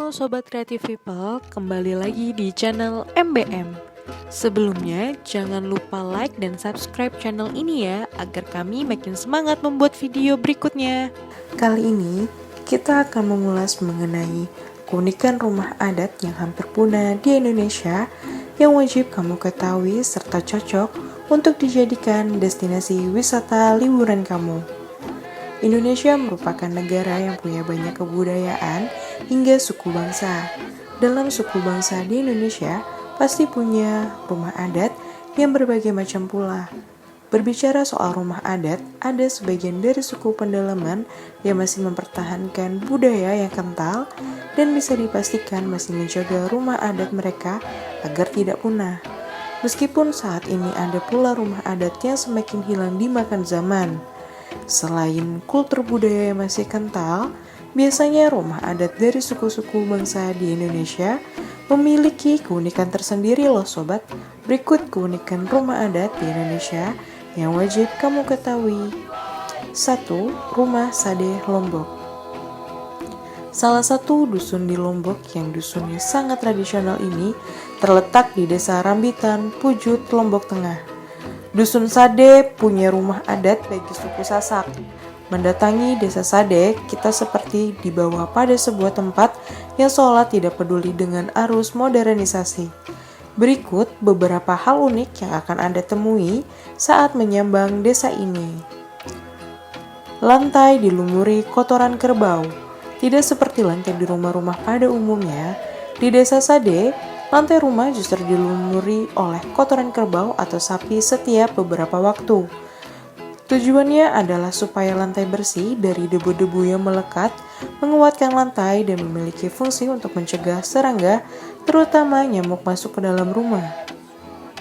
Halo Sobat Creative People, kembali lagi di channel MBM. Sebelumnya, jangan lupa like dan subscribe channel ini ya, agar kami makin semangat membuat video berikutnya. Kali ini, kita akan mengulas mengenai keunikan rumah adat yang hampir punah di Indonesia, yang wajib kamu ketahui serta cocok untuk dijadikan destinasi wisata liburan kamu. Indonesia merupakan negara yang punya banyak kebudayaan hingga suku bangsa. Dalam suku bangsa di Indonesia, pasti punya rumah adat yang berbagai macam pula. Berbicara soal rumah adat, ada sebagian dari suku pendalaman yang masih mempertahankan budaya yang kental dan bisa dipastikan masih menjaga rumah adat mereka agar tidak punah. Meskipun saat ini ada pula rumah adat yang semakin hilang dimakan zaman. Selain kultur budaya yang masih kental, biasanya rumah adat dari suku-suku bangsa di Indonesia memiliki keunikan tersendiri loh sobat. Berikut keunikan rumah adat di Indonesia yang wajib kamu ketahui. 1. Rumah Sade Lombok. Salah satu dusun di Lombok yang dusunnya sangat tradisional ini terletak di Desa Rambitan, Pujut, Lombok Tengah. Dusun Sade punya rumah adat bagi suku Sasak. Mendatangi desa Sade, kita seperti dibawa pada sebuah tempat yang seolah tidak peduli dengan arus modernisasi. Berikut beberapa hal unik yang akan Anda temui saat menyambang desa ini. Lantai dilumuri kotoran kerbau. Tidak seperti lantai di rumah-rumah pada umumnya, di desa Sade, lantai rumah justru dilumuri oleh kotoran kerbau atau sapi setiap beberapa waktu. Tujuannya adalah supaya lantai bersih dari debu-debu yang melekat, menguatkan lantai dan memiliki fungsi untuk mencegah serangga, terutama nyamuk masuk ke dalam rumah.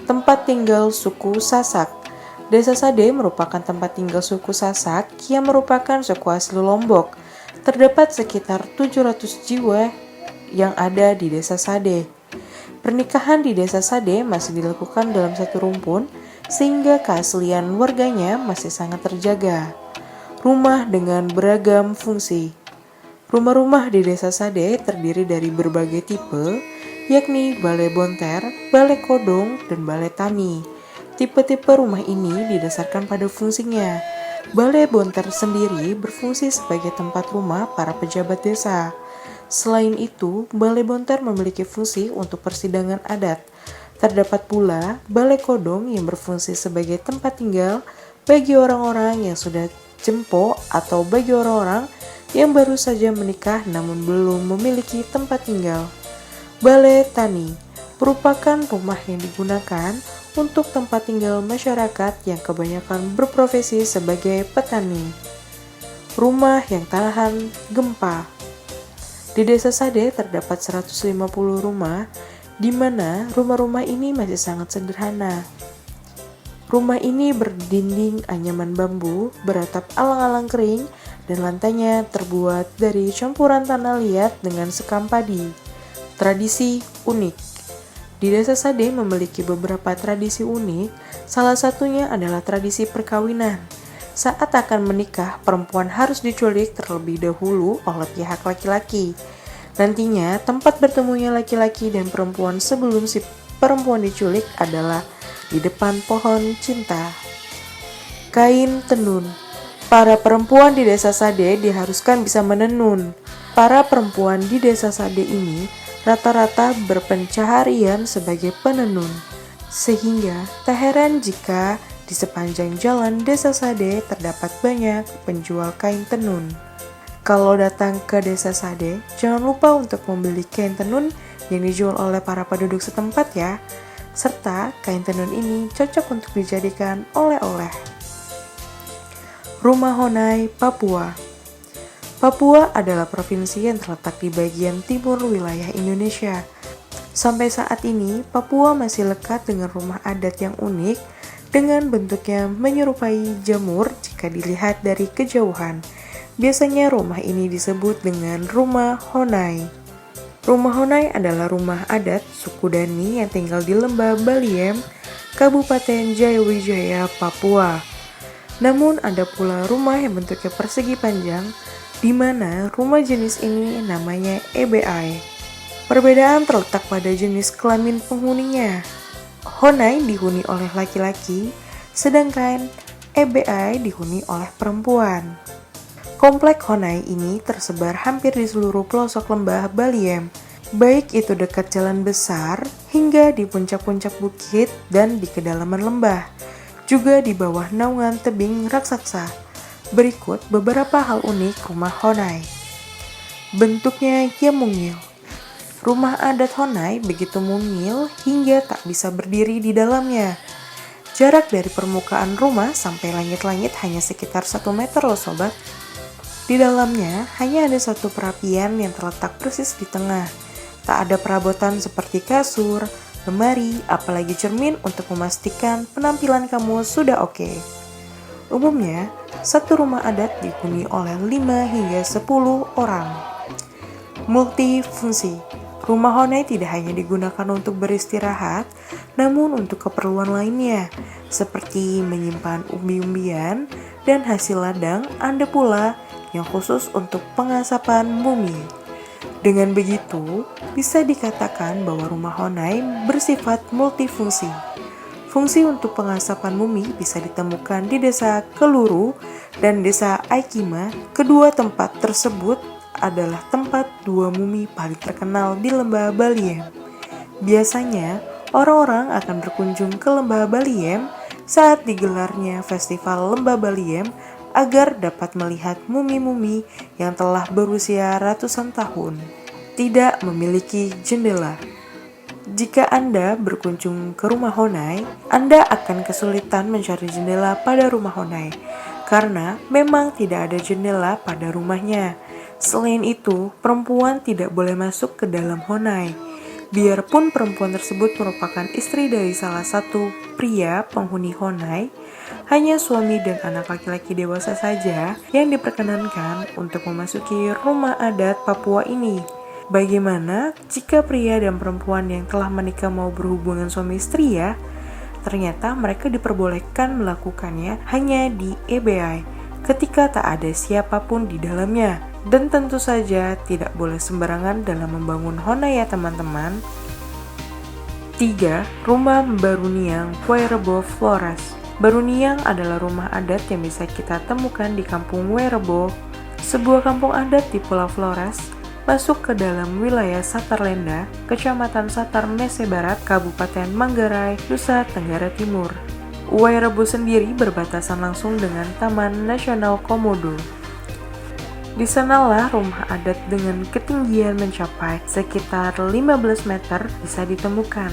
Tempat tinggal suku Sasak. Desa Sade merupakan tempat tinggal suku Sasak yang merupakan suku asli Lombok. Terdapat sekitar 700 jiwa yang ada di desa Sade. Pernikahan di desa Sade masih dilakukan dalam satu rumpun, sehingga keaslian warganya masih sangat terjaga. Rumah dengan beragam fungsi. Rumah-rumah di desa Sade terdiri dari berbagai tipe, yakni balai bonter, balai kodong, dan balai tani. Tipe-tipe rumah ini didasarkan pada fungsinya. Balai bonter sendiri berfungsi sebagai tempat rumah para pejabat desa. Selain itu, balai bonter memiliki fungsi untuk persidangan adat. Terdapat pula balai kodong yang berfungsi sebagai tempat tinggal bagi orang-orang yang sudah jempo atau bagi orang-orang yang baru saja menikah namun belum memiliki tempat tinggal. Balai tani merupakan rumah yang digunakan untuk tempat tinggal masyarakat yang kebanyakan berprofesi sebagai petani. Rumah yang tahan gempa. Di desa Sade terdapat 150 rumah, di mana rumah-rumah ini masih sangat sederhana. Rumah ini berdinding anyaman bambu, beratap alang-alang kering, dan lantainya terbuat dari campuran tanah liat dengan sekam padi. Tradisi unik. Di desa Sade memiliki beberapa tradisi unik, salah satunya adalah tradisi perkawinan. Saat akan menikah, perempuan harus diculik terlebih dahulu oleh pihak laki-laki. Nantinya, tempat bertemunya laki-laki dan perempuan sebelum si perempuan diculik adalah di depan pohon cinta. Kain tenun. Para perempuan di desa Sade diharuskan bisa menenun. Para perempuan di desa Sade ini rata-rata berpencaharian sebagai penenun. Sehingga tak heran jika di sepanjang jalan desa Sade terdapat banyak penjual kain tenun. Kalau datang ke desa Sade, jangan lupa untuk membeli kain tenun yang dijual oleh para penduduk setempat ya. Serta kain tenun ini cocok untuk dijadikan oleh-oleh. Rumah Honai, Papua. Papua adalah provinsi yang terletak di bagian timur wilayah Indonesia. Sampai saat ini, Papua masih lekat dengan rumah adat yang unik dengan bentuknya menyerupai jamur jika dilihat dari kejauhan. Biasanya rumah ini disebut dengan rumah Honai. Rumah Honai adalah rumah adat suku Dani yang tinggal di Lembah Baliem, Kabupaten Jayawijaya, Papua. Namun ada pula rumah yang bentuknya persegi panjang, di mana rumah jenis ini namanya EBI. Perbedaan terletak pada jenis kelamin penghuninya. Honai dihuni oleh laki-laki, sedangkan EBI dihuni oleh perempuan. Komplek Honai ini tersebar hampir di seluruh pelosok lembah Baliem, baik itu dekat jalan besar hingga di puncak-puncak bukit dan di kedalaman lembah, juga di bawah naungan tebing raksasa. Berikut beberapa hal unik rumah Honai. Bentuknya yang mungil. Rumah adat Honai begitu mungil hingga tak bisa berdiri di dalamnya. Jarak dari permukaan rumah sampai langit-langit hanya sekitar 1 meter loh sobat. Di dalamnya hanya ada satu perapian yang terletak persis di tengah. Tak ada perabotan seperti kasur, lemari, apalagi cermin untuk memastikan penampilan kamu sudah oke. Umumnya, satu rumah adat dihuni oleh 5 hingga 10 orang. Multifungsi. Rumah Honai tidak hanya digunakan untuk beristirahat, namun untuk keperluan lainnya, seperti menyimpan umbi-umbian dan hasil ladang. Ada pula yang khusus untuk pengasapan mumi. Dengan begitu, bisa dikatakan bahwa rumah Honai bersifat multifungsi. Fungsi untuk pengasapan mumi bisa ditemukan di Desa Keluru dan Desa Aikima. Kedua tempat tersebut adalah tempat dua mumi paling terkenal di Lembah Baliem. Biasanya, orang-orang akan berkunjung ke Lembah Baliem saat digelarnya Festival Lembah Baliem agar dapat melihat mumi-mumi yang telah berusia ratusan tahun. Tidak memiliki jendela. Jika Anda berkunjung ke rumah Honai, Anda akan kesulitan mencari jendela pada rumah Honai karena memang tidak ada jendela pada rumahnya. Selain itu, perempuan tidak boleh masuk ke dalam Honai. Biarpun perempuan tersebut merupakan istri dari salah satu pria penghuni Honai, hanya suami dan anak laki-laki dewasa saja yang diperkenankan untuk memasuki rumah adat Papua ini. Bagaimana jika pria dan perempuan yang telah menikah mau berhubungan suami istri ya? Ternyata mereka diperbolehkan melakukannya hanya di EBI ketika tak ada siapapun di dalamnya. Dan tentu saja tidak boleh sembarangan dalam membangun Honai ya teman-teman. 3. Rumah Baruniang Wairebo Flores. Baruniang adalah rumah adat yang bisa kita temukan di Kampung Wairebo, sebuah kampung adat di Pulau Flores, masuk ke dalam wilayah Satarlenda, Kecamatan Satar Mese Barat, Kabupaten Manggarai, Nusa Tenggara Timur. Wairebo sendiri berbatasan langsung dengan Taman Nasional Komodo. Di sanalah rumah adat dengan ketinggian mencapai sekitar 15 meter bisa ditemukan.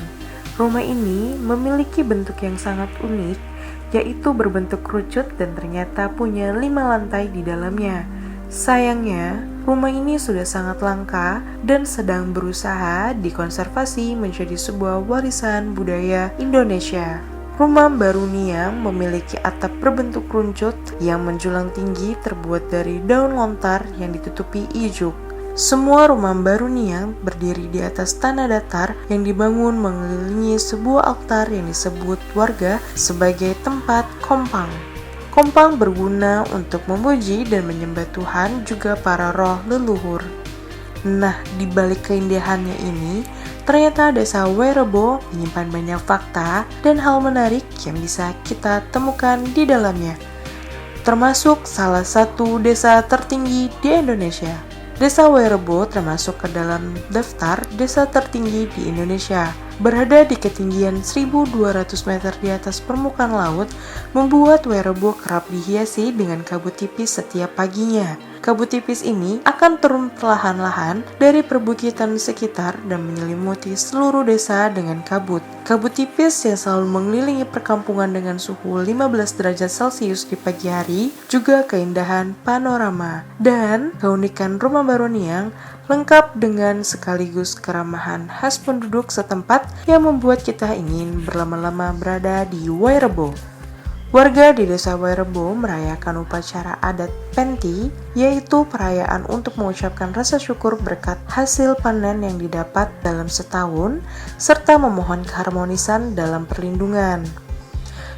Rumah ini memiliki bentuk yang sangat unik, yaitu berbentuk kerucut dan ternyata punya 5 lantai di dalamnya. Sayangnya, rumah ini sudah sangat langka dan sedang berusaha dikonservasi menjadi sebuah warisan budaya Indonesia. Rumah Baruniang memiliki atap berbentuk runcut yang menjulang tinggi terbuat dari daun lontar yang ditutupi ijuk. Semua rumah Baruniang berdiri di atas tanah datar yang dibangun mengelilingi sebuah altar yang disebut warga sebagai tempat kompang. Kompang berguna untuk memuji dan menyembah Tuhan juga para roh leluhur. Nah, di balik keindahannya ini, ternyata Desa Wairebo menyimpan banyak fakta dan hal menarik yang bisa kita temukan di dalamnya. Termasuk salah satu desa tertinggi di Indonesia. Desa Wairebo termasuk ke dalam daftar desa tertinggi di Indonesia. Berada di ketinggian 1.200 meter di atas permukaan laut, membuat Wairebo kerap dihiasi dengan kabut tipis setiap paginya. Kabut tipis ini akan turun perlahan-lahan dari perbukitan sekitar dan menyelimuti seluruh desa dengan kabut. Kabut tipis yang selalu mengelilingi perkampungan dengan suhu 15 derajat Celcius di pagi hari, juga keindahan panorama. Dan keunikan rumah Baruniang lengkap dengan sekaligus keramahan khas penduduk setempat yang membuat kita ingin berlama-lama berada di Wairebo. Warga di Desa Wairebo merayakan upacara adat Penti, yaitu perayaan untuk mengucapkan rasa syukur berkat hasil panen yang didapat dalam setahun, serta memohon keharmonisan dalam perlindungan.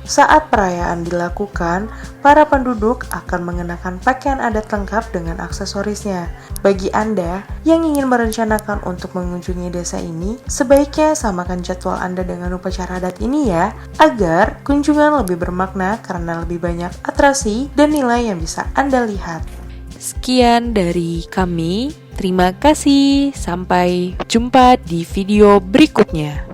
Saat perayaan dilakukan, para penduduk akan mengenakan pakaian adat lengkap dengan aksesorisnya. Bagi Anda yang ingin merencanakan untuk mengunjungi desa ini, sebaiknya samakan jadwal Anda dengan upacara adat ini ya, agar kunjungan lebih bermakna karena lebih banyak atraksi dan nilai yang bisa Anda lihat. Sekian dari kami, terima kasih, sampai jumpa di video berikutnya.